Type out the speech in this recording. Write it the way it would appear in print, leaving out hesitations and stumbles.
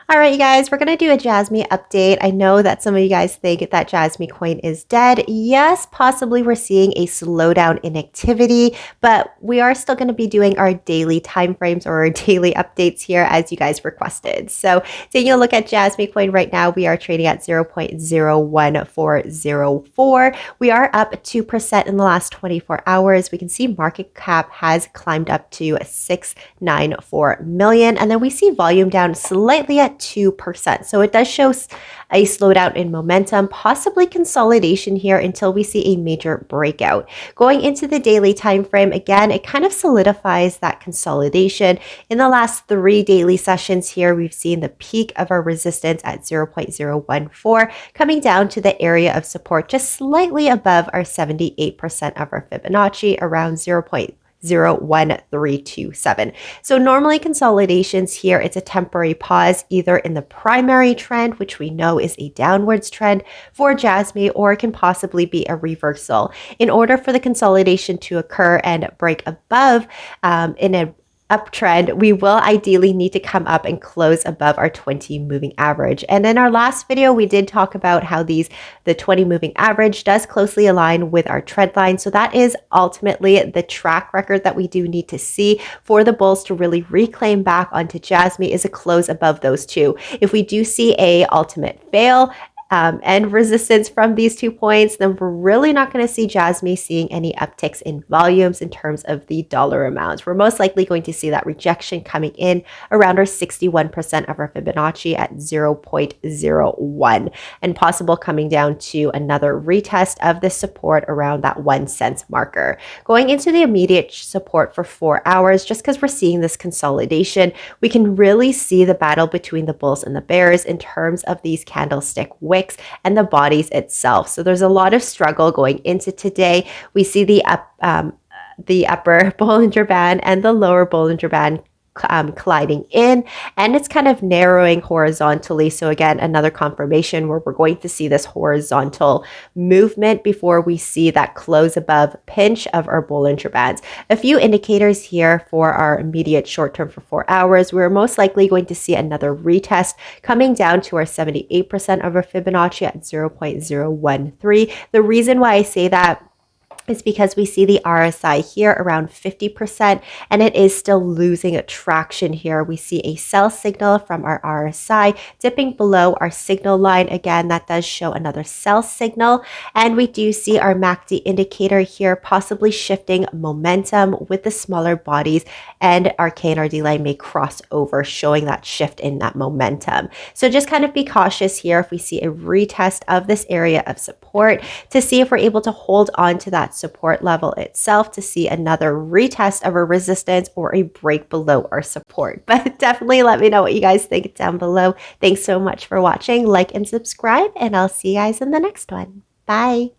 All right, you guys, we're going to do a Jasmy update. I know that some of you guys think that Jasmycoin is dead. Yes, possibly we're seeing a slowdown in activity, but we are still going to be doing our daily timeframes or our daily updates here as you guys requested. So taking a look at Jasmycoin right now, we are trading at 0.01404. We are up 2% in the last 24 hours. We can see market cap has climbed up to 694 million. And then we see volume down slightly at 2%. So it does show a slowdown in momentum, possibly consolidation here until we see a major breakout. Going into the daily time frame, again, it kind of solidifies that consolidation. In the last 3 daily sessions here, we've seen the peak of our resistance at 0.014 coming down to the area of support just slightly above our 78% of our Fibonacci, around 0.01327. So normally consolidations here, it's a temporary pause either in the primary trend, which we know is a downwards trend for Jasmy, or it can possibly be a reversal. In order for the consolidation to occur and break above in a uptrend, we will ideally need to come up and close above our 20 moving average. And in our last video, we did talk about how the 20 moving average does closely align with our trend line. So that is ultimately the track record that we do need to see for the bulls to really reclaim back onto Jasmy, is a close above those two. If we do see a ultimate fail, and resistance from these 2 points, then we're really not going to see Jasmy seeing any upticks in volumes in terms of the dollar amounts. We're most likely going to see that rejection coming in around our 61% of our Fibonacci at 0.01, and possible coming down to another retest of the support around that 1 cent marker. Going into the immediate support for 4 hours, just because we're seeing this consolidation, we can really see the battle between the bulls and the bears in terms of these candlestick wicks and the bodies itself. So there's a lot of struggle going into today. We see the upper Bollinger Band and the lower Bollinger Band colliding in, and it's kind of narrowing horizontally. So again, another confirmation where we're going to see this horizontal movement before we see that close above pinch of our Bollinger Bands. A few indicators here for our immediate short term for 4 hours. We're most likely going to see another retest coming down to our 78% of our Fibonacci at 0.013. The reason why I say that is because we see the RSI here around 50%, and it is still losing traction here. We see a sell signal from our RSI dipping below our signal line. Again, that does show another sell signal. And we do see our MACD indicator here possibly shifting momentum with the smaller bodies, and our KNRD line may cross over, showing that shift in that momentum. So just kind of be cautious here if we see a retest of this area of support, to see if we're able to hold on to that support level itself, to see another retest of a resistance or a break below our support. But definitely let me know what you guys think down below. Thanks so much for watching. Like and subscribe, and I'll see you guys in the next one. Bye.